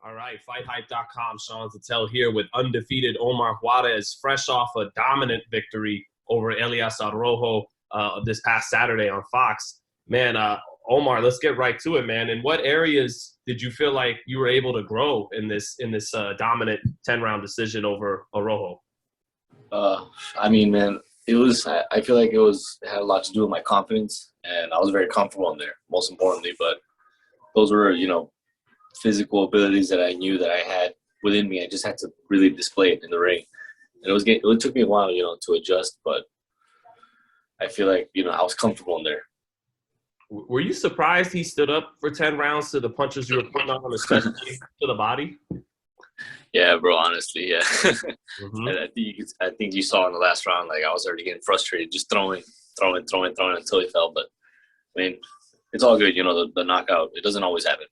All right, FightHype.com. Sean Zattel here with undefeated Omar Juarez, fresh off a dominant victory over Elias Araujo this past Saturday on Fox. Man, Omar, let's get right to it, man. In what areas did you feel like you were able to grow in this dominant 10-round decision over Araujo? Man, it was. I feel like it had a lot to do with my confidence, and I was very comfortable in there. Most importantly, but those were, physical abilities that I knew that I had within me. I just had to really display it in the ring. And it took me a while, to adjust, but I feel like, I was comfortable in there. Were you surprised he stood up for 10 rounds to the punches you were putting on him, especially to the body? Yeah, bro, honestly, yeah. Mm-hmm. I think you saw in the last round, like, I was already getting frustrated, just throwing until he fell. But, I mean, it's all good, the knockout. It doesn't always happen.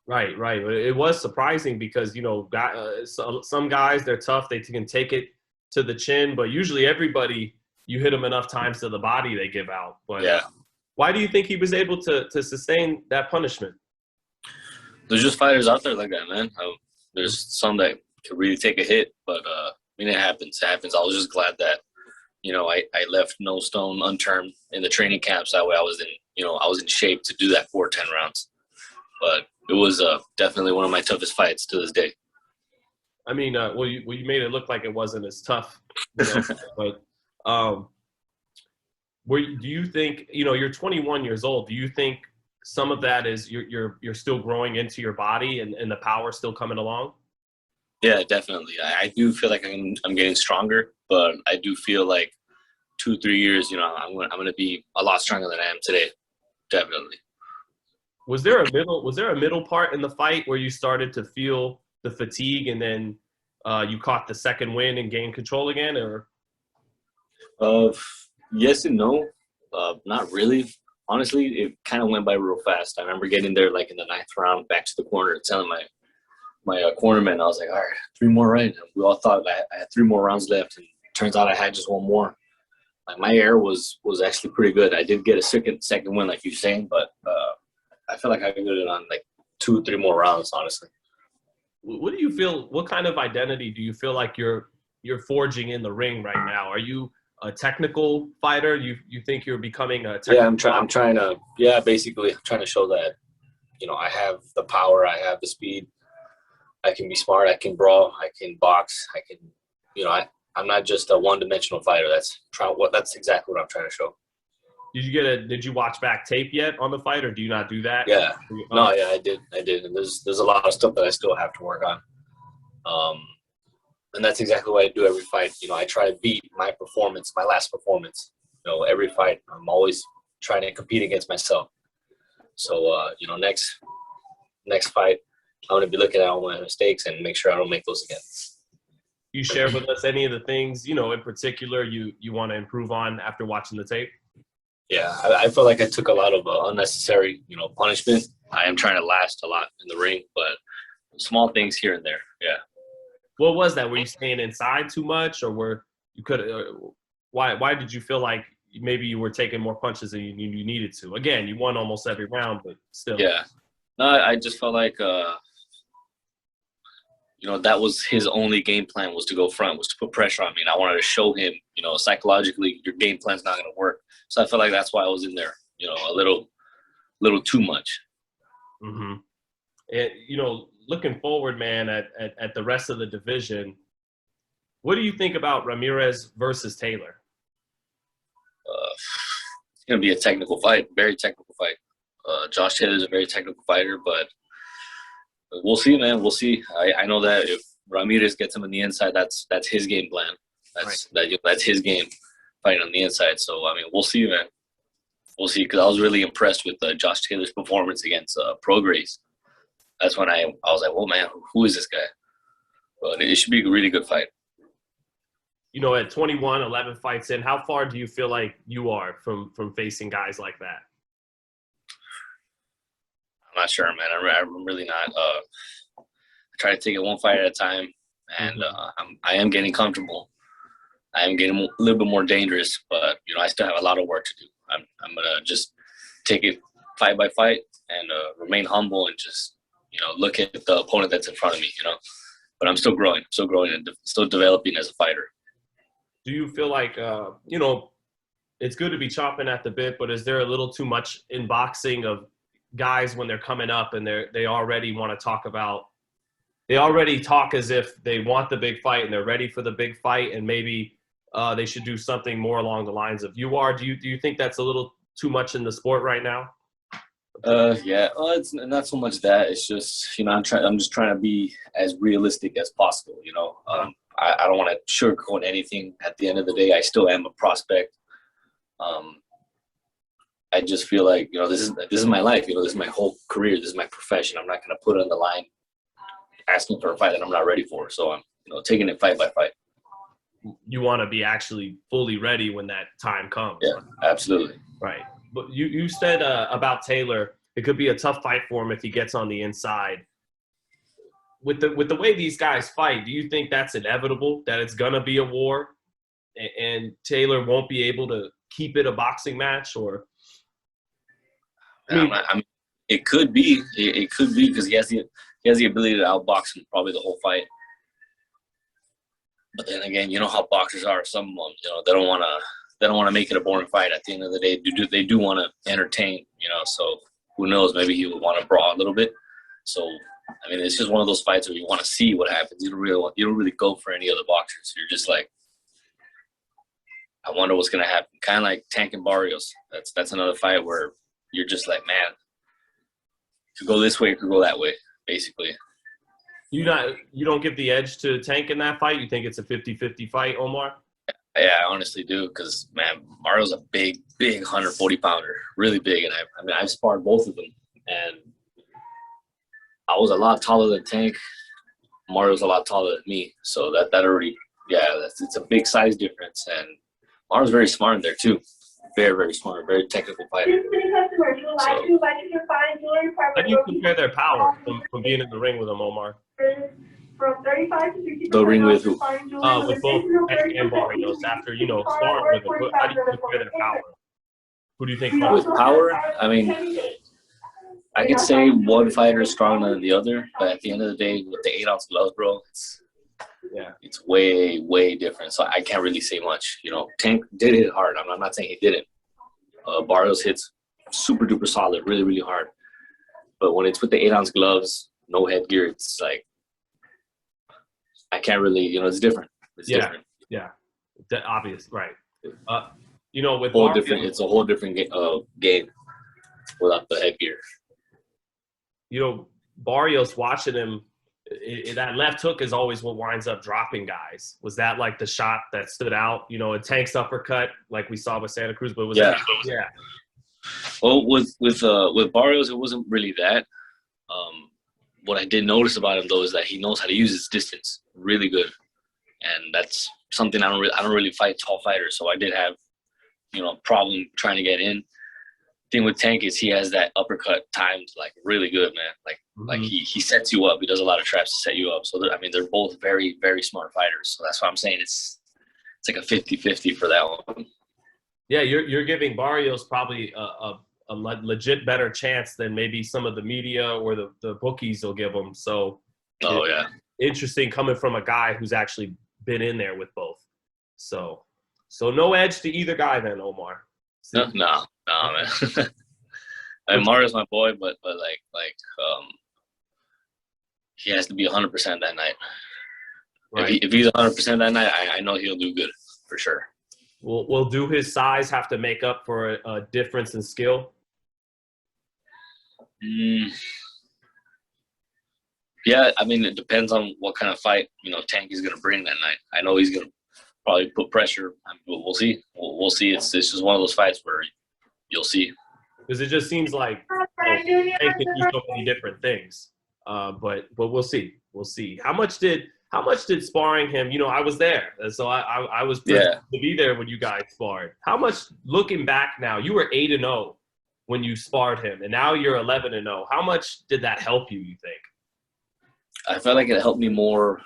Right. It was surprising because, some guys, they're tough. They can take it to the chin, but usually everybody, you hit them enough times to the body, they give out. But yeah. Why do you think he was able to sustain that punishment? There's just fighters out there like that, man. There's some that could really take a hit, but, it happens. It happens. I was just glad that, I left no stone unturned in the training camps. That way I was in shape to do that for 10 rounds. But it was definitely one of my toughest fights to this day. I mean, you made it look like it wasn't as tough, but do you think, you're 21 years old? Do you think some of that is you're still growing into your body and the power still coming along? Yeah, definitely. I do feel like I'm getting stronger, but I do feel like 2-3 years, I'm going to be a lot stronger than I am today. Definitely. Was there a middle part in the fight where you started to feel the fatigue and then you caught the second win and gained control again, or? Yes and no. Not really. Honestly, it kind of went by real fast. I remember getting there like in the 9th round, back to the corner, and telling my cornerman, I was like, all right, 3 more, right? And we all thought I had 3 more rounds left, and it turns out I had just 1 more. Like, my air was actually pretty good. I did get a second win, like you're saying, but I feel like I could get it on like 2-3 more rounds, honestly. What do you feel? What kind of identity do you feel like you're forging in the ring right now? Are you a technical fighter? You think you're becoming a technical? Yeah, I'm trying to. Yeah, basically, I'm trying to show that I have the power, I have the speed, I can be smart, I can brawl, I can box, I can. I'm not just a one-dimensional fighter. That's exactly what I'm trying to show. Did you watch back tape yet on the fight, or do you not do that? Yeah. No, yeah, I did. And there's a lot of stuff that I still have to work on. And that's exactly what I do every fight. I try to beat my last performance. Every fight, I'm always trying to compete against myself. So, next fight, I'm going to be looking at all my mistakes and make sure I don't make those again. You share with us any of the things, in particular you want to improve on after watching the tape? Yeah, I feel like I took a lot of unnecessary, punishment. I am trying to last a lot in the ring, but small things here and there, yeah. What was that? Were you staying inside too much, or why did you feel like maybe you were taking more punches than you needed to? Again, you won almost every round, but still. Yeah. No, I just felt like, that was his only game plan, was to go front, was to put pressure on me. And I wanted to show him, psychologically, your game plan's not going to work. So I felt like that's why I was in there, a little too much. Mm-hmm. And, looking forward, man, at the rest of the division, what do you think about Ramirez versus Taylor? It's going to be a technical fight, very technical fight. Josh Taylor's a very technical fighter, but we'll see, man. We'll see. I know that if Ramirez gets him on the inside, that's his game plan. That's his game, fighting on the inside. So, we'll see, man. We'll see, because I was really impressed with Josh Taylor's performance against Prograis. That's when I was like, "Whoa, man, who is this guy?" But it should be a really good fight. At 21, 11 fights in, how far do you feel like you are from facing guys like that? I'm not sure, man. I'm really not. I try to take it one fight at a time, and I am getting comfortable. I am getting a little bit more dangerous, but I still have a lot of work to do. I'm gonna just take it fight by fight and remain humble and just look at the opponent that's in front of me, But I'm still growing, and still developing as a fighter. Do you feel like, it's good to be chopping at the bit, but is there a little too much in boxing of guys when they're coming up and they already want to talk about, they already talk as if they want the big fight and they're ready for the big fight, and maybe they should do something more along the lines of you are? Do you think that's a little too much in the sport right now? Yeah. Well, it's not so much that. It's just, I'm just trying to be as realistic as possible. I don't want to sugarcoat anything. At the end of the day, I still am a prospect. I just feel like, this is my life. This is my whole career. This is my profession. I'm not going to put it on the line asking for a fight that I'm not ready for. So I'm, taking it fight by fight. You want to be actually fully ready when that time comes. Yeah, absolutely. Right. But you said about Taylor, it could be a tough fight for him if he gets on the inside. With the way these guys fight, do you think that's inevitable, that it's going to be a war and Taylor won't be able to keep it a boxing match? Or it could be. It could be because he has the ability to outbox him probably the whole fight. But then again, how boxers are. Some of them, they don't want to make it a boring fight. At the end of the day, they do want to entertain. So who knows? Maybe he would want to brawl a little bit. So it's just one of those fights where you want to see what happens. You don't really go for any other boxers. You're just like, I wonder what's gonna happen. Kind of like Tank and Barrios. That's another fight where you're just like, man, it could go this way, it could go that way, basically. You don't give the edge to Tank in that fight? You think it's a 50-50 fight, Omar? Yeah, I honestly do, because, man, Mario's a big 140-pounder, really big. And I've sparred both of them, and I was a lot taller than Tank. Mario's a lot taller than me, so that already, it's a big size difference. And Mario's very smart in there too, very, very smart, very technical fighter. How do you compare their power from being in the ring with them, Omar? The ring with who? With both Tank and Barrios. After sparring with them, how do you compare their power? Who do you think? With power, I could say one fighter is stronger than the other, but at the end of the day, with the 8-ounce gloves, bro, it's way, way different. So I can't really say much. Tank did hit hard. I'm not saying he didn't. Barrios hits super duper solid, really, really hard. But when it's with the 8-ounce gloves, no headgear, it's like I can't really, it's different. It's different. Yeah, obvious, right? With whole different. It's a whole different game without the headgear. Barrios, watching him, that left hook is always what winds up dropping guys. Was that like the shot that stood out? A Tank's uppercut, like we saw with Santa Cruz, but was that? Yeah. Well, with Barrios, it wasn't really that. What I did notice about him though is that he knows how to use his distance really good, and that's something I don't really fight tall fighters. So I did have, problem trying to get in. Thing with Tank is he has that uppercut timed like really good, man. Like he sets you up. He does a lot of traps to set you up. So they're both very, very smart fighters. So that's why I'm saying it's like a 50-50 for that one. Yeah, you're giving Barrios probably a legit better chance than maybe some of the media or the bookies will give him. So interesting coming from a guy who's actually been in there with both. So no edge to either guy then, Omar. No, man. Mario's my boy, but he has to be 100% that night. Right. If he's 100% that night, I know he'll do good for sure. Will do his size have to make up for a difference in skill? Yeah, it depends on what kind of fight Tank is going to bring that night. I know he's going to probably put pressure. We'll see. We'll see. It's just one of those fights where you'll see. Because it just seems like Tank can do so many different things. But we'll see. We'll see. How much did sparring him? I was there, so I was privileged to be there when you guys sparred. How much, looking back now, you were 8-0 when you sparred him, and now you're 11-0. How much did that help you think? I felt like it helped me more,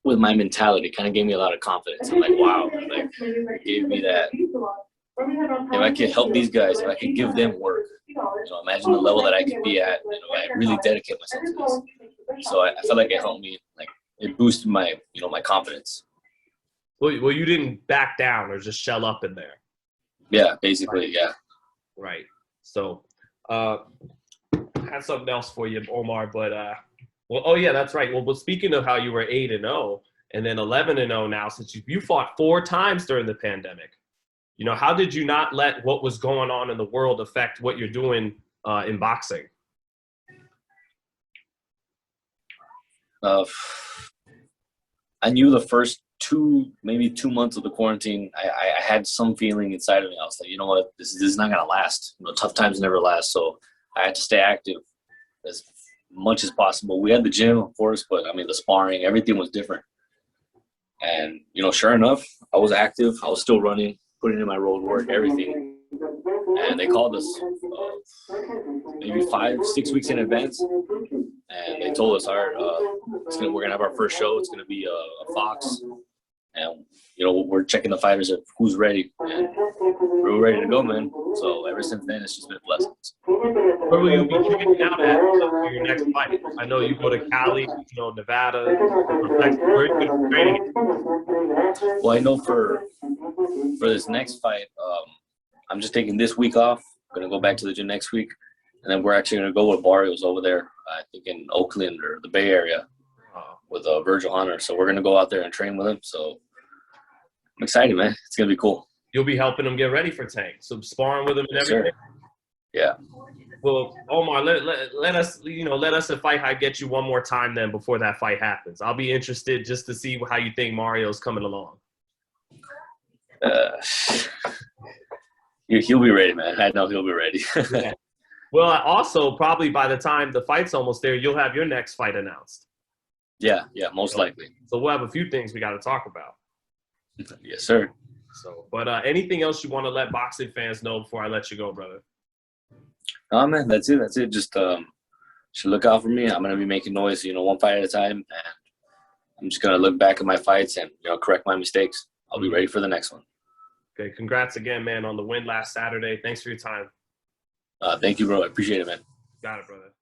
with my mentality. Kind of gave me a lot of confidence. I'm like, wow, like it gave me that if I could help these guys, if I could give them work, imagine the level that I could be at. I really dedicate myself to this. So I felt like it helped me, like it boosted my, my confidence. Well, you didn't back down or just shell up in there. Yeah, basically, yeah. Right. So, I had something else for you, Omar, but oh yeah, that's right. Well, but speaking of how you were 8-0 and then 11-0 now, since you fought 4 times during the pandemic, how did you not let what was going on in the world affect what you're doing in boxing? I knew the first maybe 2 months of the quarantine, I had some feeling inside of me. I was like, you know what, this is not gonna last. Tough times never last. So I had to stay active as much as possible. We had the gym, of course, but I mean the sparring, everything was different. And sure enough, I was active. I was still running, putting in my road work, everything. And they called us maybe 5-6 weeks in advance, and they told us, all right, we're gonna have our first show. It's gonna be a Fox, and we're checking the fighters of who's ready, and we were ready to go, man. So ever since then, it's just been blessings. Where will you be training out at for your next fight? I know you go to Cali, Nevada. Where are you going to be training? Well, I know for this next fight, I'm just taking this week off. I'm gonna go back to the gym next week, and then we're actually gonna go with Barrios over there. I think in Oakland or the Bay Area with Virgil Hunter. So we're gonna go out there and train with him. So I'm excited, man. It's gonna be cool. You'll be helping him get ready for Tank, so sparring with him and everything. Sure. Yeah. Well, Omar, let us at FightHype get you one more time then before that fight happens. I'll be interested just to see how you think Mario's coming along. He'll be ready, man. I know he'll be ready. Yeah. Well, also probably by the time the fight's almost there, you'll have your next fight announced. Yeah, most likely. So we'll have a few things we got to talk about. Yes, sir. So, but anything else you want to let boxing fans know before I let you go, brother? Oh man, that's it. Just should look out for me. I'm gonna be making noise, one fight at a time, and I'm just gonna look back at my fights and correct my mistakes. I'll be ready for the next one. Okay, congrats again, man, on the win last Saturday. Thanks for your time. Thank you, bro. I appreciate it, man. Got it, brother.